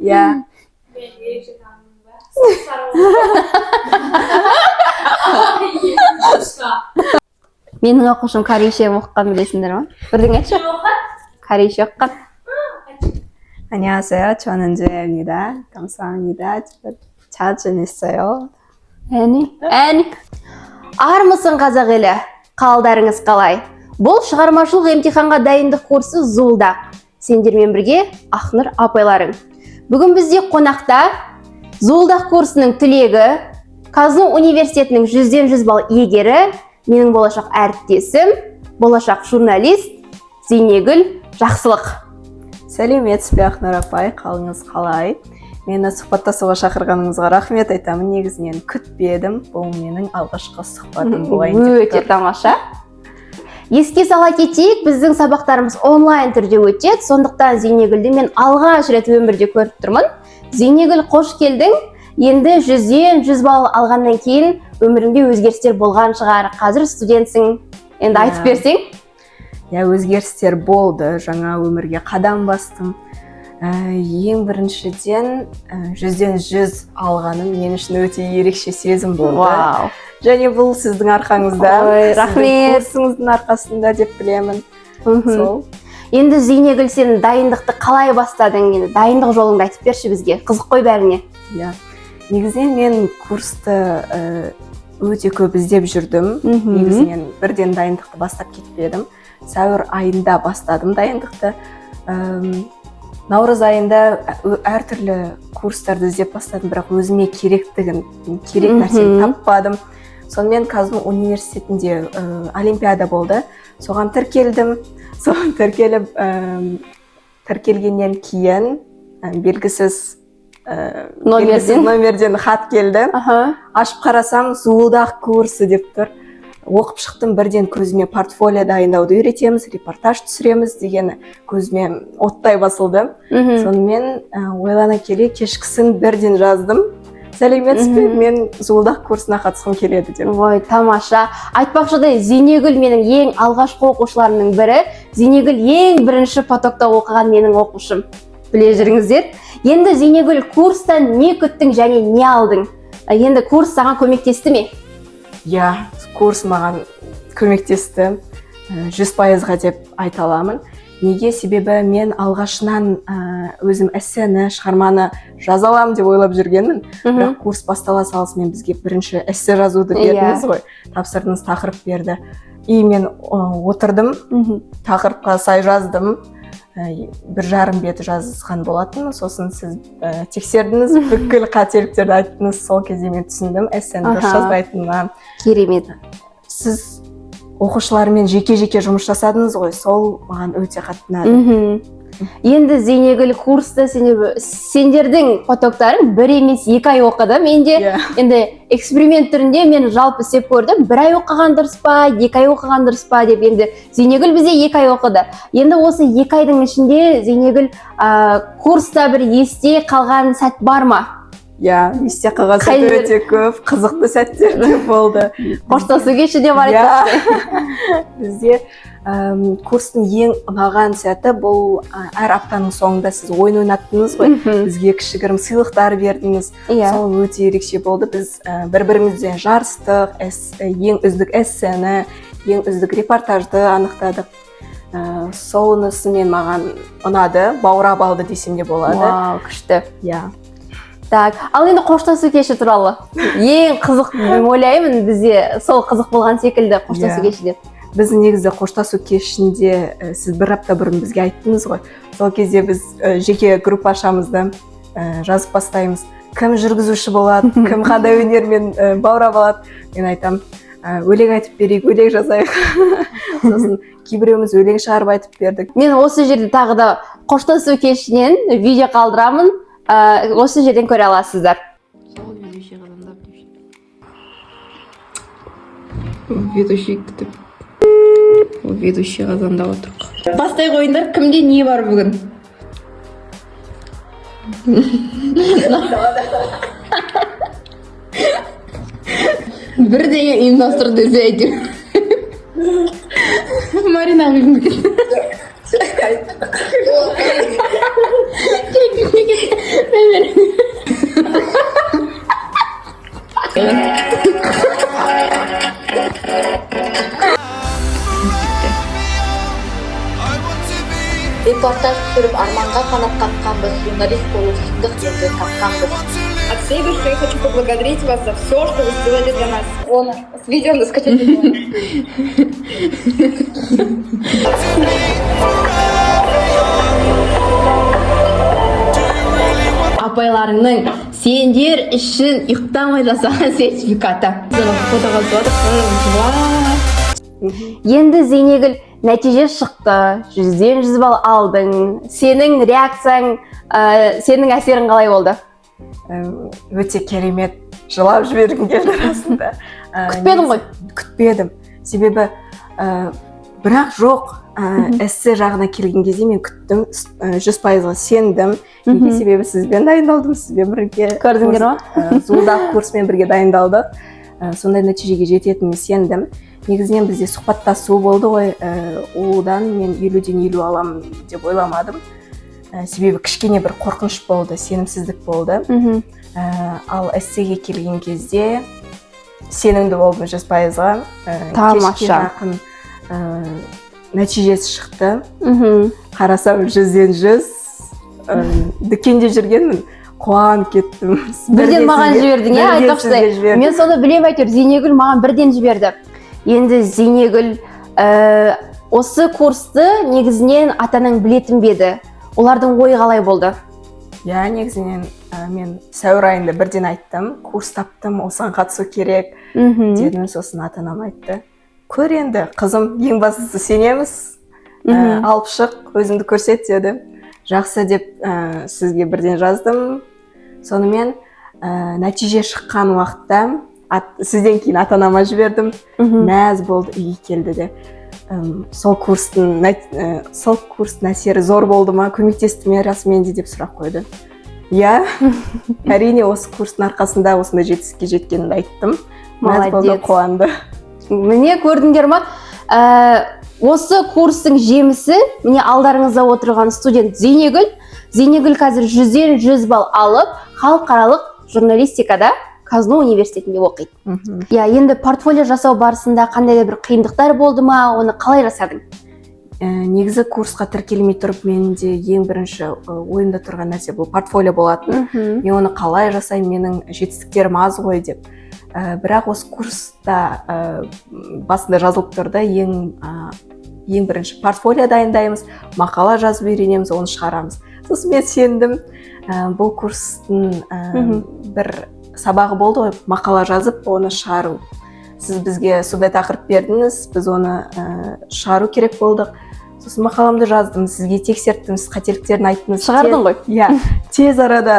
иә. Менің оқушым корейше оқыған білесіңдер ма? Бірдеңе айтшы. корейше оқыған. 안녕하세요. 저는 주혜입니다. 감사합니다. 잘 지냈어요? Әне. Армысың қазақ елі? Қалдарыңыз қалай? Бұл шығармашылық емтиханға дайындық курсы Зуылдақ. Сендермен бірге Ақнұр апайларың. Бүгін бізде қонақта Зуылдақ курсының түлегі, Казну университетінің 100-100 балл иегері, менің болашақ әріптесім, болашақ журналист Зейнегүл Жақсылық. Сәлеметсіз бе Ақнұр апай, қалыңыз қалай? Мені сұхбаттасуға шақырғаныңызға рахмет айтамын. Негізінен күтпедім. Бұл менің алғашқы сұхбатым болайын деп Өте тамаша. Еске сала кетейік, біздің сабақтарымыз онлайн түрде өтеді. Сондықтан Зейнегүлді мен алғаш рет өмірде көріп тұрмын. Зейнегүл, қош келдің. Енді 100-100 балл алғаннан кейін өміріңде өзгерістер болған шығар. Қазір студентсің. Енді айтып берсең? Өзгерістер болды. Жаңа өмірге қадам бастым. Ең біріншіден 100-100 алғаным мен үшін өте ерекше сезім болды. Вау. Және бұл сіздің арқаңызда. Ой, рахмет. Курсыңыздың арқасында деп білемін. Сол. Енді Зейнегүл, сен дайындықты қалай бастадың? Енді дайындық жолыңды айтып берші бізге. Қызық қой бәріне. Негізінен мен курсты өте көп іздеп жүрдім. Негізінен бірден дайындықты бастап кетпедім. Сәуір айында бастадым дайындықты. Наурыз айында әртүрлі курстарды іздеп бастадым, бірақ өзіме керек нәрсені таппадым. Сонымен Казну университетінде олимпиада болды. Соған тіркелдім. Соған тіркелгеннен кейін белгісіз номерден хат келді. Ашып қарасам, Зуылдақ курсы деп тұр. Оқып шықтым, бірден көзіме портфолио дайындауды үйретеміз, репортаж түсіреміз дегені көзіме оттай басылды. Сонымен ойлана келе кешкісін бірден жаздым. Сәлеметсіз бе, мен Зуылдақ курсына қатысқым келеді деп. Ой, тамаша. Айтпақшыдай, Зейнегүл менің ең алғашқы оқушыларымның бірі. Зейнегүл ең бірінші потокта оқыған менің оқушым. Біле жүріңіздер. Енді Зейнегүл, курстан не күттің және не алдың? Енді курс саған көмектесті ме? Курс маған көмектесті 100%-ға деп айта аламын. Неге? Себебі мен алғашынан өзім эссені, шығарманы жаза аламын деп ойлап жүргенмін. Бірақ курс бастала салысымен бізге бірінші эссе жазуды бердіңіз ғой. Тапсырдыңыз, тақырып берді. И мен отырдым, тақырыпқа сай жаздым. 1,5 бет жазған болатын. Сосын сіз тексердіңіз, бүкіл қателіктерді айттыңыз. Сол кезде мен түсіндім, эссені дұрыс жазбайтыныма. Керемет. Сіз оқушылармен жеке-жеке жұмыс жасадыңыз ғой, сол маған өте қатты ұнады. Енді Зейнегүл, курста сендердің потоктарың 1 емес 2 ай оқыды. Менде енді эксперимент түрінде мен жалпы істеп көрдім. 1 ай оқыған дұрыс па, 2 ай оқыған дұрыс па деп. Енді Зейнегүл бізде 2 ай оқыды. Енді осы 2 айдың ішінде Зейнегүл курста бір есте қалған сәт бар ма? Есте қалған сәт өте көп, қызықты сәттер де болды. Қоштасу кеші де бар еді. Бізде курстың ең ұнаған сәті бұл әр аптаның соңында сіз ойын ойнаттыңыз ғой. Бізге кішігірім сыйлықтар бердіңіз. Сол өте ерекше болды. Біз бір-бірімізден жарыстық, ең үздік эссені, ең үздік репортажды анықтадық. Сонысымен маған ұнады, баурап алды десем де болады. Вау, күшті. Так, ал енді қоштасу кеші туралы. Ең қызық, ойлаймын, бізде сол қызық болған секілді қоштасу кеші деп. Біз негізі қоштасу кешінде сіз 1 апта бұрын бізге айттыңыз ғой. Сол кезде біз жеке группашамызды жазып бастаймыз. Кім жүргізуші болады, кім қандай өнермен баурап алады. Мен айтам, өлең айтып берейік, өлең жазайық. Сосын кейбіреуіміз өлең шығарып айтып бердік. Мен осы жерде тағы да қоштасу кешінен видео қалдырамын. Осы жерден көре аласыздар. Ведущий күтіп. Ведущий қазанда отырық. Бастай қойындар, кімде не бар бүгін? Бірдеңе ұйымдастыр десе әйтеу. Марина репортаж түсіріп арманға қанат қаққанбыз, журналист болу сұмдық енді тапқанбыз. От всей души я хочу поблагодарить вас за все, что вы сделали для нас. Оны с видеоны скачать Апайларыңның сендер үшін ұйықтамай жасаған сертификаты. Фотоға Енді Зейнегүл нәтиже шықты, 100-ден 100 балл алдың. Сенің реакцияң, сенің әсерің қалай болды? Өте керемет, жылап жібергім келді расында. Күтпедің ғой? Күтпедім. Себебі бірақ жоқ, эссе жағына келген кезде мен күттім, 100%-ға сендім. Неге? Себебі сізбен дайындалдым, сізбен бірге. Көрдіңдер ма? Зулдағы курсмен бірге дайындалдық. Сондай нәтижеге жететініне сендім. Негізінен бізде сұхбаттасу болды ғой, одан мен 50-ден 50 аламын деп ойламадым. Себебі кішкене бір қорқыныш болды, сенімсіздік болды. Ал эссеге келген кезде сенімді болдым 100%-ға. Тамаша. Жақын нәтижесі шықты. Қарасам 100-ден 100. Дүкенде жүргенмін, қуанып кеттім. Бірден маған жібердің, айтпақшы. Мен соны білем әйтеуір, Зейнегүл маған бірден жіберді. Енді Зейнегүл осы курсты негізінен атаның білетін беді. Олардың ойы қалай болды? Негізінен мен сәуір айында бірден айттым, курс таптым, осыған қатысу керек дедім, сосын атанам айтты. Көр енді, қызым, ең бастысы сенеміз, алып шық, өзіңді көрсет деді. Жақсы деп сізге бірден жаздым. Сонымен нәтиже шыққан уақытта сізден кейін атанама жібердім. Мәз болды, үйге келді де. Сол курстың әсері зор болды ма, көмектесті ме расымен де деп сұрақ қойды. Әрине осы курстың арқасында осындай жетістікке жеткенімді айттым. Мәз болды, қуанды. Міне көрдіңдер ма? Осы курстың жемісі, міне алдарыңызда отырған студент Зейнегүл. Зейнегүл қазір 100-ден 100 балл алып, халықаралық журналистикада Казну университетінде оқиды. Енді портфолио жасау барысында қандай да бір қиындықтар болды ма, оны қалай жасадың? Негізі курсқа тіркелмей тұрып, менде ең бірінші ойымда тұрған нәрсе бұл портфолио болатын. Мен оны қалай жасаймын, менің жетістіктерім аз ғой деп. Бірақ осы курста басында жазылып тұрды, ең бірінші портфолио дайындаймыз, мақала жазып үйренеміз, оны шығарамыз. Сосын мен сендім, бұл курстың бір сабағы болды ғой, мақала жазып, оны шығару. Сіз бізге сондай тақырып бердіңіз, біз оны шығару керек болдық. Сосын мақаламды жаздым, сізге тексерттім, сіз қателіктерін айттыңыз. Шығардың ғой? Тез арада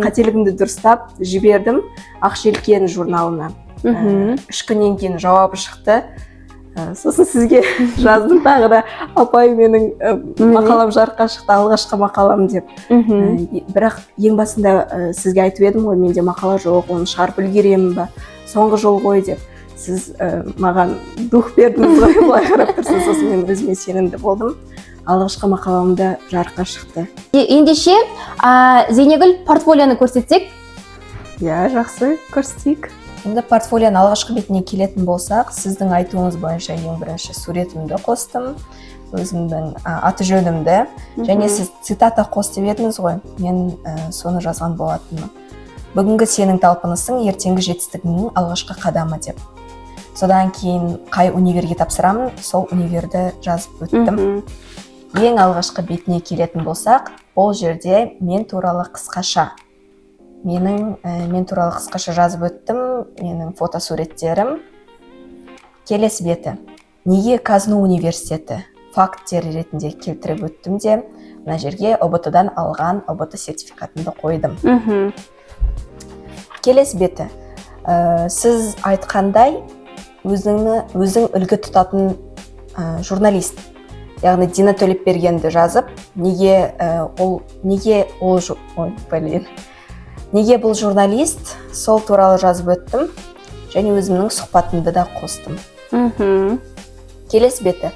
қателігімді дұрыстап жібердім Ақжелкен журналына. 3 күннен кейін жауабы шықты. Сосын сізге жаздым тағы да, апай менің мақалам жарыққа шықты, алғашқы мақалам деп. Бірақ ең басында сізге айтып едім ғой, менде мақала жоқ, оны шығарып үлгеремін ба, соңғы жол ғой деп. Сіз маған дух бердіңіз ғой, былай қарап тұрсыз. Сосын мен өзіме сенімді болдым. Алғашқы мақаламда жарыққа шықты. Ендеше Зейнегүл портфолионы көрсетсек? Жақсы, көрсетейік. Енді портфолионың алғашқы бетіне келетін болсақ, сіздің айтуыңыз бойынша ең бірінші суретімді қостым, өзімдің аты жөнімді, және сіз цитата қос деп едіңіз ғой, мен соны жазған болатынмын. Бүгінгі сенің талпынысың ертеңгі жетістігіңнің алғашқы қадамы деп. Содан кейін қай универге тапсырамын, сол универді жазып өттім. Ең алғашқы бетіне келетін болсақ, ол жерде мен туралы қысқаша. Мен туралы қысқаша жазып өттім, менің фотосуреттерім. Келесі беті. Неге Казну университеті? Факттер ретінде келтіріп өттім де, мына жерге ОБТ-дан алған ОБТ сертификатымды қойдым. Келесі беті. Сіз айтқандай, өзің үлгі тұтатын журналист. Яғни Дина Төлепбергенді жазып, неге бұл журналист, сол туралы жазып өттім, және өзімнің сұхбатымды да қостым. Келесі беті.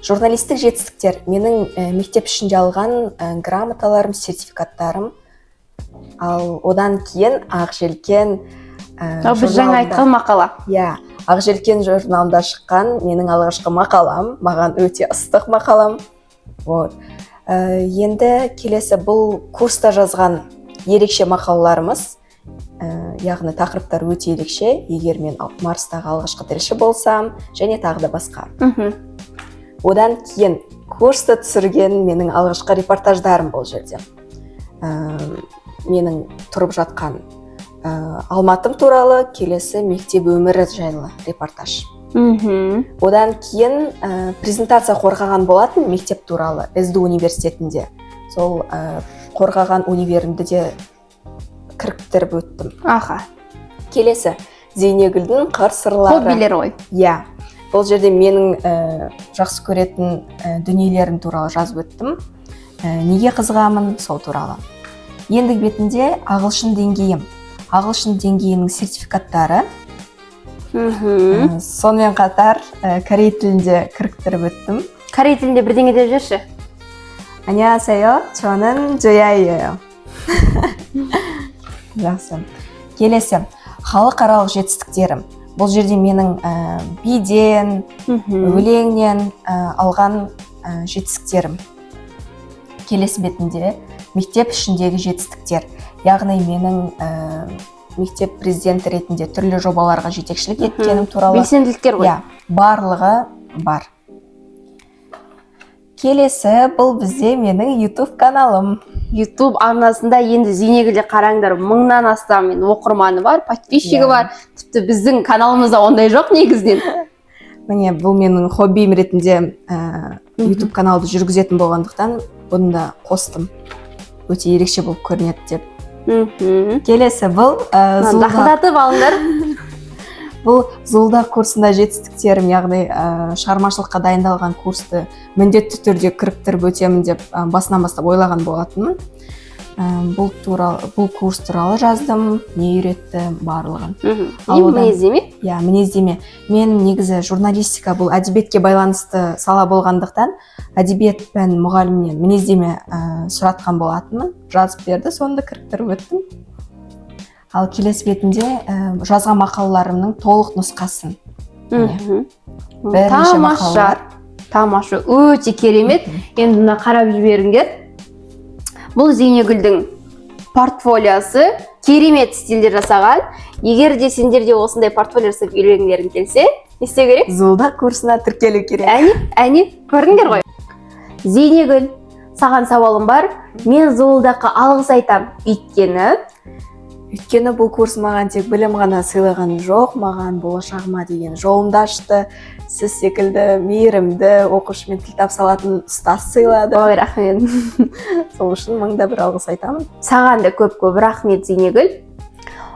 Журналистік жетістіктер. Менің мектеп ішінде алған грамоталарым, сертификаттарым. Ал одан кейін Ақжелкен Біз жаңа айтқан мақала. Ақжелкен журналында шыққан менің алғашқы мақалам, маған өте ыстық мақалам. Енді келесі бұл курста жазған ерекше мақалаларымыз, яғни тақырыптар өте ерекше, егер мен Марстағы алғашқы тілші болсам, және тағы да басқа. Одан кейін курста түсірген менің алғашқы репортаждарым бұл жерде. Менің тұрып жатқан Алматым туралы, келесі мектеп өмірі жайлы репортаж. Одан кейін презентация қорғаған болатын мектеп туралы СДУ университетінде. Сол қорғаған универімді де кіріктіріп өттім. Келесі Зейнегүлдің қыр сырлары. Хоббилер ғой. Иә. Бұл жерде менің жақсы көретін дүниелерім туралы жазып өттім. Неге қызығамын, сол туралы. Ендігі бетінде ағылшын деңгейім. Ағылшын деңгейінің сертификаттары. Сонымен қатар корей тілінде кіріктіріп өттім. Корей тілінде бірдеңе деп жүрші. 안녕하세요. 저는 조야예요. Жақсы. Келесі халықаралық жетістіктерім. Бұл жерде менің биден, өлеңнен алған жетістіктерім. Келесі бетінде мектеп ішіндегі жетістіктер. Яғни менің мектеп президенті ретінде түрлі жобаларға жетекшілік еткенім туралы. Белсенділіктер ғой. Барлығы бар. Келесі бұл бізде менің YouTube каналым. YouTube арнасында енді Зейнегүлде қараңдар, 1000-нан астам оқырманы бар, подписчигі бар. Тіпті біздің каналымызда ондай жоқ негізінен. Міне, бұл менің хоббиім ретінде YouTube каналды жүргізетін болғандықтан бұны да қостым. Өте ерекше болып көрінеді деп. Келесі бұл Дақылдатып алыңдар. Бұл Зулдақ курсында жетістіктерім, яғни шығармашылыққа дайындалған курсты міндетті түрде кіріктіріп өтемін деп басынан бастап ойлаған болатынмын. Бұл курс туралы жаздым, не үйретті барлығын. Мінездеме? Иә, мінездеме. Мен негізі журналистика бұл әдебиетке байланысты сала болғандықтан, әдебиет пән мұғалімнен мінездеме сұратқан болатынмын. Жазып берді, сонда кіріктіріп өттім. Ал келесі бетінде жазған мақалаларымның толық нұсқасын. Тамаша, өте керемет. Енді мына қарап жіберіңдер. Бұл Зейнегүлдің портфолиосы керемет стильде жасаған. Егер де сендерде осындай портфолио жасап үйренгілерің келсе, не істеу керек? Зулдақ курсына тіркелу керек. Әне, көрдіңдер ғой. Зейнегүл, саған сауалым бар. Мен Зулдаққа алғыс айтам. Өйткені бұл курс маған тек білім ғана сыйлаған жоқ, маған болашағыма деген жолымды ашты. Сіз секілді мейірімді оқушымен тіл тапсалатын ұстаз сыйлады. Ой, рахмет. Сол үшін мыңда бір алғыс айтамын. Саған да көп-көп рахмет, Зейнегүл.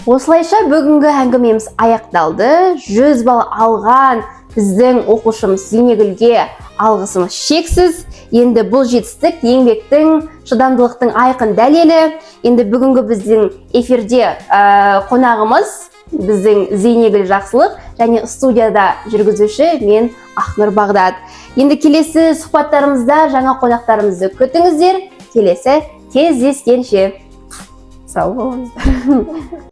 Осылайша бүгінгі әңгімеміз аяқталды. 100 балл алған біздің оқушымыз Зейнегүлге алғысымыз шексіз. Енді бұл жетістік еңбектің, шыдамдылықтың айқын дәлелі. Енді бүгінгі біздің эфирде қонағымыз біздің Зейнегүл Жақсылық және студияда жүргізуші мен Ақнұр Бағдат. Енді келесі сұхбаттарымызда жаңа қонақтарымызды күтіңіздер. Келесі кездескенше. Сау болыңыздар.